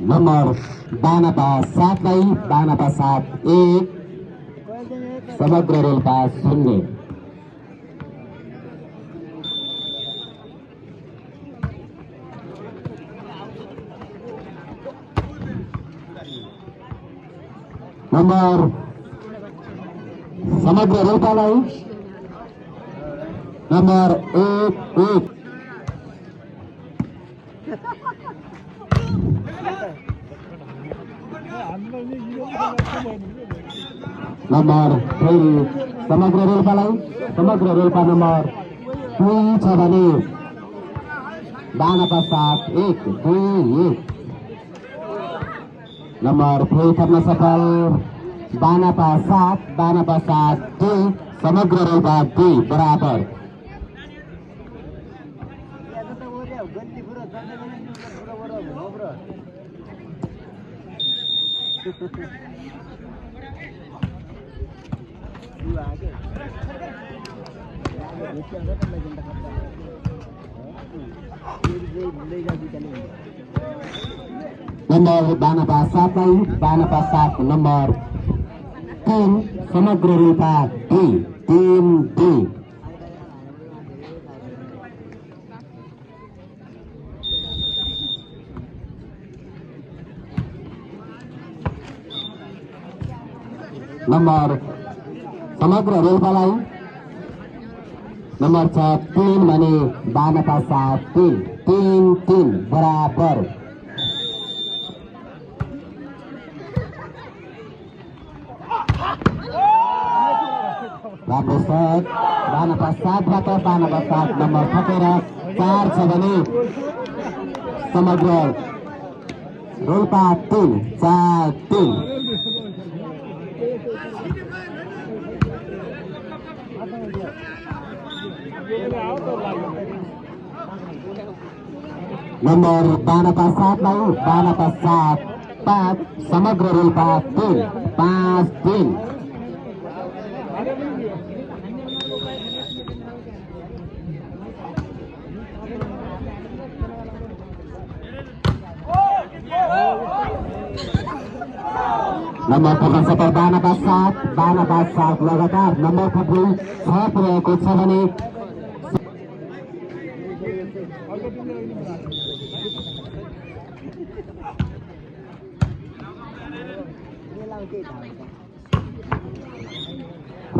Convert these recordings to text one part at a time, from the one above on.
Number 92 92 1 समग्र Rolpa 0। Number समग्र रोल्पालाई number 1 number फेरि समग्र रोल्पालाई समग्र रोल्पा नम्बर 2 छ भने 92 1 2 1। नम्बर फेरि थप्न सफल 92 2 समग्र रोल्पा 2 बराबर। नम्बर 92 नम्बर 3 समग्र रोल्पा 2 3 2। नम्बर समग्र रोल्पालाई नम्बर 3 भने 92 3 3 बराबर। राम्रो शट 92 बाट 92 नम्बर थपेर 4 छ भने समग्र रोल्पा 3 4 3। नम्बर 92 5 समग्र रोल्पा 3 5 3। नम्बर थप्न सफल 92 लगातार नम्बर थप्नु 6 पुर्याएको छ भने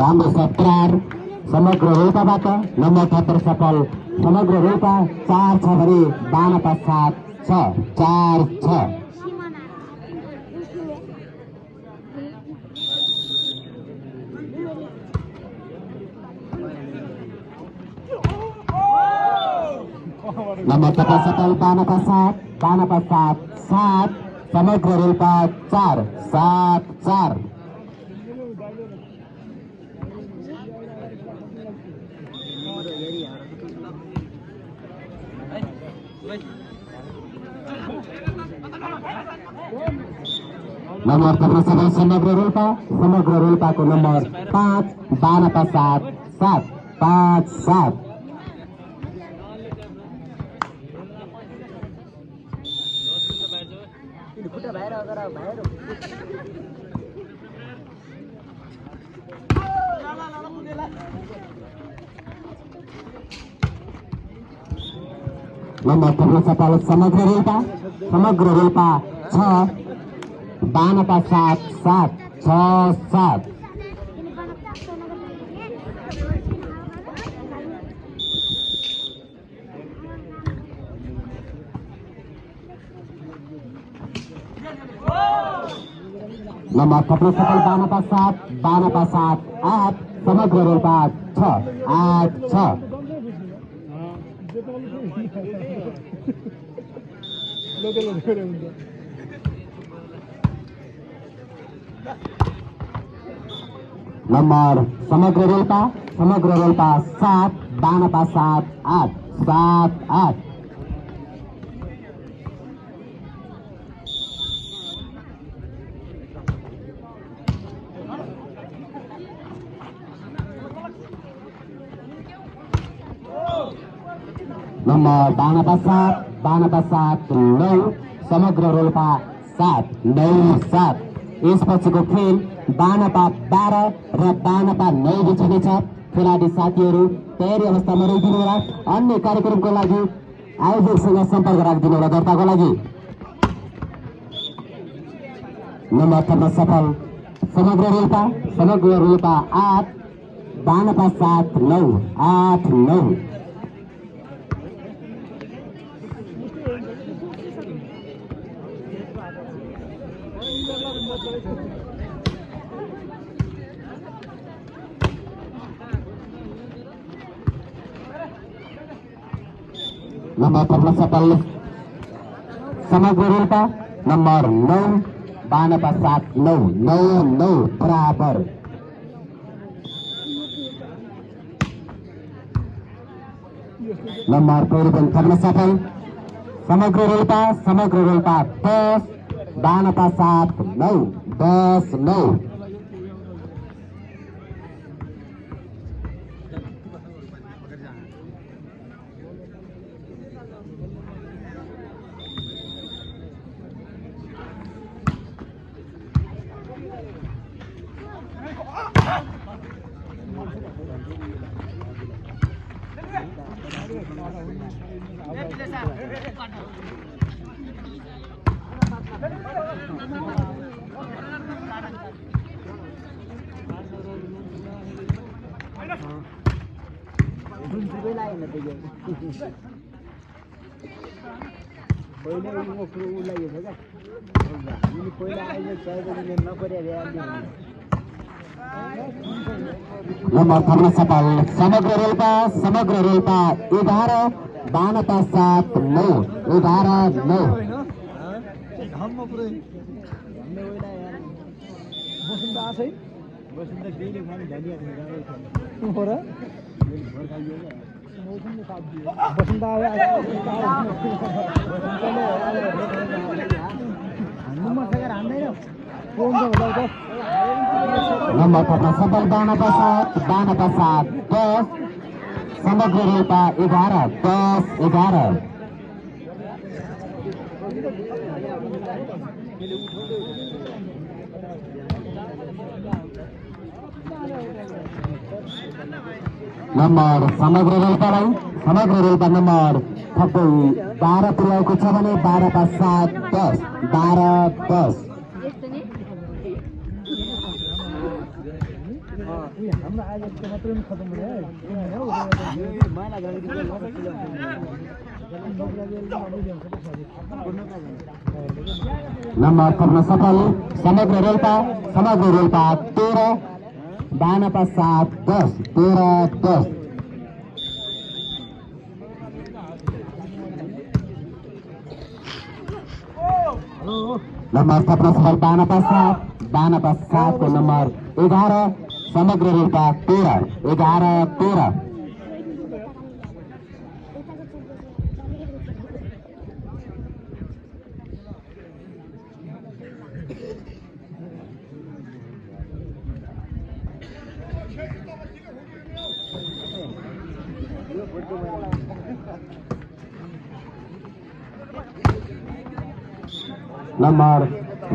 राम्रो सत्रार समग्र रोल्पाबाट नम्बर थपेर सफल समग्र रोल्पा 4 छ भने 92 6 4 6। नम्बर थपेर सफल 92 7 समग्र रोल्पा 4 7 4। नम्बर थप्न सफल समग्र रोल्पाको नम्बर 5 92 7 5 7। नम्बर थप्न सफल समग्र रोल्पा 6 92 7 6 7। नम्बर थप्न सफल 92 8 समग्र रोल्पा 6 8 6। नम्बर समग्र रोल्पा 7 92 8 7 8। नम्बर 92 9 समग्र रोल्पा 7 9 7। यसपछिको खेल बानपा 12 र बानपा 9 बीच हुनेछ। खेलाडी साथीहरू तयारी अवस्थामा रहिदिनु होला। अन्य कार्यक्रमको लागि आयोजकसँग सम्पर्क राखिदिनु होला दर्ताको लागि। नम्बर थप्न सफल समग्र रोल्पा 8 बानपा 7 9 8 9। नम्बर थप्न सफल समग्र रोल्पा नम्बर 9 बानपा 7 9 9 9 बराबर। नम्बर परिवर्तन थप्न सफल समग्र रोल्पा 10 बानपा 7 9 10 9। नम्बर थप्न सफल समग्र रोल्पा 11 बानपा 7 9 11 9। नम्बर थप्न सफल बानपा 7 10 समग्र रोल्पा 11 10 11। नम्बर समग्र रोल्पा नम्बर थप्दै 12 पुर्याएको छ भने बानपा 7 10 12 10। नम्बर थप्न सफल समग्र रोल्पा 13 बानपा 7 10 13 10। नम्बर थप्न सफल बानपा 7 को नम्बर 11 समग्र रोल्पा 13 11 13। नम्बर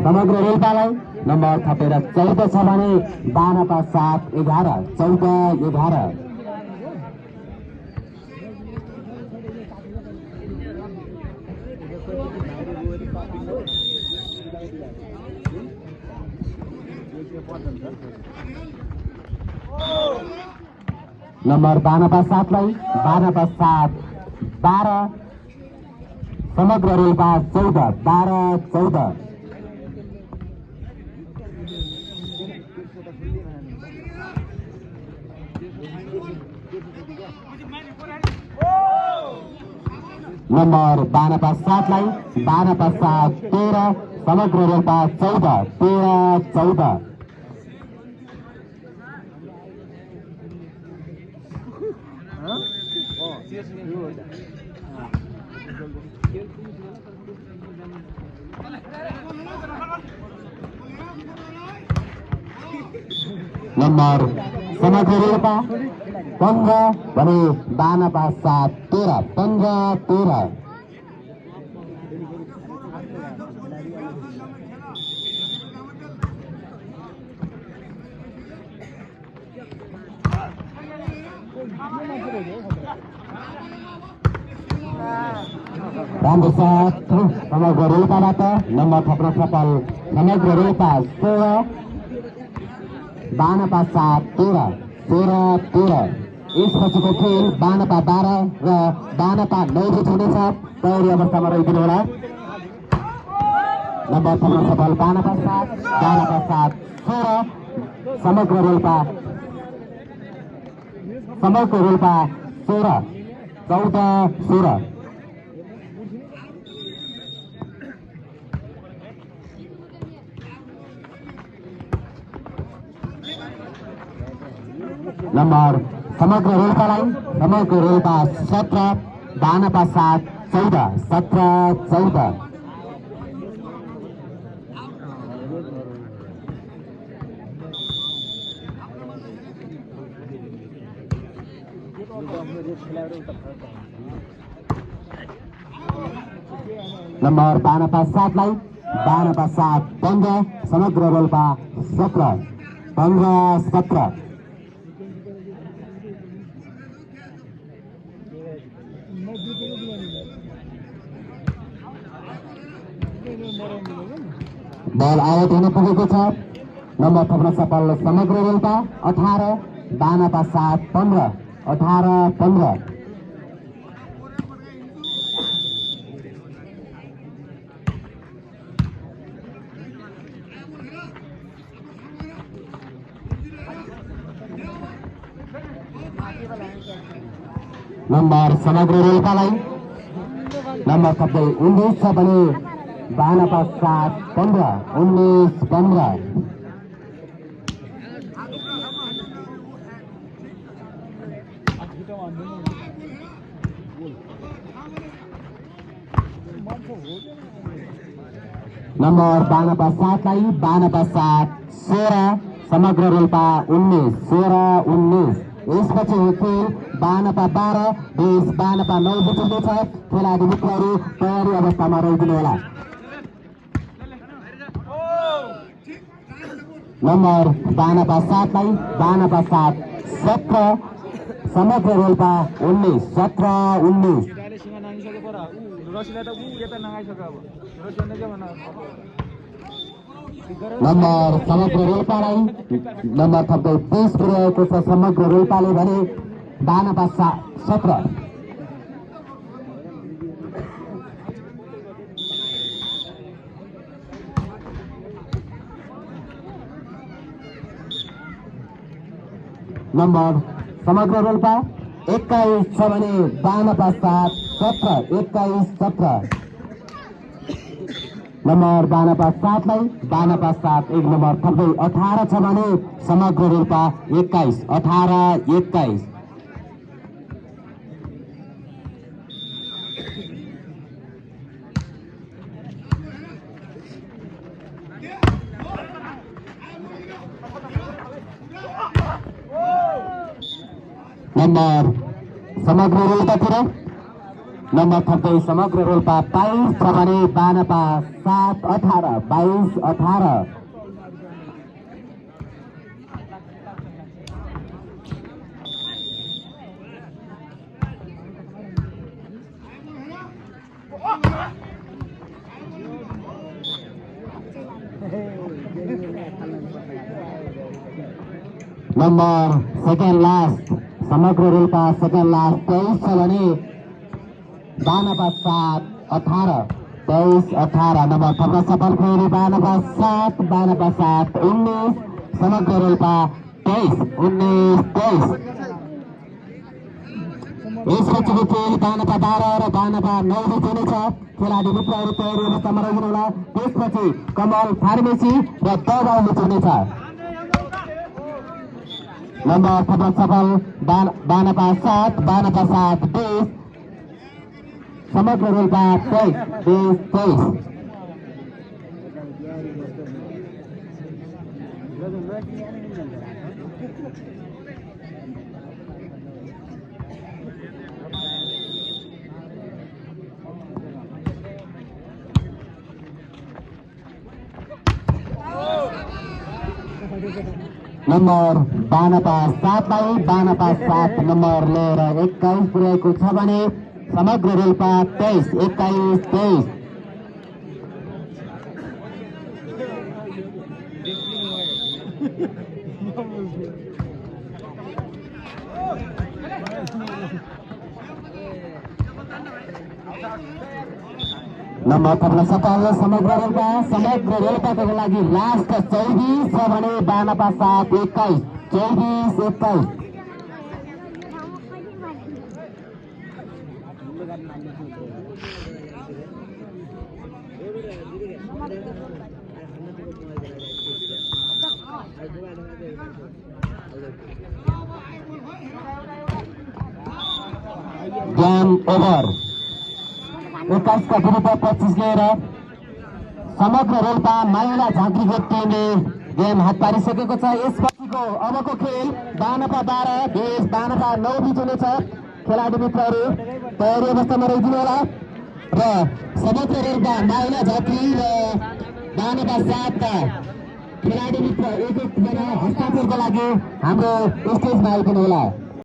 समग्र रोल्पालाई नम्बर थपेर 14 छ भने बानपा 7 11 14 11। नम्बर बानपा 7 लाई बानपा 7 12 समग्र रोल्पा 14 12 14। नम्बर बानपा 7 लाई बानपा 7 13 समग्र रोल्पा 14 13 14। नम्बर समग्र रोल्पा 15 भने बानपा 7 13 15 13। राम्रो साथ समग्र रोल्पाबाट नम्बर थप्न सफल समग्र रोल्पा 16 बानपा 7 13 यसपछिको खेल बानपा 12 र बानपा 9 जित्नेछ। तयारी अवस्थामा रहिदिनु होला। नम्बर थप्न सफल बानपा 7 16 समग्र रोल्पा 16 14 16 नम्बर समग्र रोल्पा 17 बानपा 7 14 17 14 नम्बर बानपा 7 15 समग्र रोल्पा 17 15 17 बल आउट हुन पुगेको छ। नम्बर थप्न सफल समग्र रोल्पा 18 बानपा 7 15 18 15 नम्बर समग्र रोल्पालाई नम्बर थप्दै 19 छ भने बानपा 7 15 19 15 नम्बर बानपा 7 16 समग्र रोल्पा 19 16 19 यसपछि खेल बानपा 12 20 बानपा 9 जित्नेछ। खेलाडी मित्रहरू तयारी अवस्थामा रहिदिनु होला। नम्बर बानपा 7 17 समग्र रोल्पा 19 17 19 नम्बर समग्र रोल्पालाई नम्बर थप्दै 20 पुर्याएको छ। समग्र रोल्पाले भने बानपा 17 नम्बर समग्र रोल्पा 21 छ भने बानपा 7 17 21 17 नम्बर बानपा 7 एक नम्बर थप्दै 18 छ भने समग्र रोल्पा 21 18 21 नम्बर समग्र रोल्पातिर नम्बर थप्दै समग्र रोल्पा 22 छ भने बानपा 7 18 22 18 नम्बर सेकेन्ड लास्ट समग्र रोल्पा सेकेन्ड लास्ट 23 छ भने बानपा 7 18 23 18 नम्बर थप्न सफल फेरि बानपा 7 19 समग्र रोल्पा 23 19 23 यसपछिको खेल बानपा 12 र बानपा 9 जित्नेछ। खेलाडी मित्रहरू तयारी अवस्थामा रहिदिनु होला। त्यसपछि कमल फार्मेसी र दबाउ जित्नेछ। नम्बर थप्न सफल बानपा 7 20 समग्र रोल्पा 23 23 नम्बर नम्बर बानपा 7 लाई बानपा 7 नम्बर लिएर 21 पुर्याएको छ भने समग्र रोल्पा 23 21 23। नम्बर थप्न सकाल समग्र रोल्पाको लागि लास्ट 24 छ भने बानपा 7 21 24 21। गेम ओभर 21 का विरुद्ध 25 लिएर समग्र रोल्पा माइला झाँक्रीको टिमले गेम हात पारिसकेको छ। यसपछिको अबको खेल बानपा 12 20 बानपा 9 बीच हुनेछ। खेलाडी मित्रहरू तयारी अवस्थामा रहिदिनु होला र समग्र रोल्पा माइला झाँक्री र बानपा 7 का खेलाडी मित्र एक जना हस्ताक्षरको लागि हाम्रो स्टेजमा आइदिनु होला।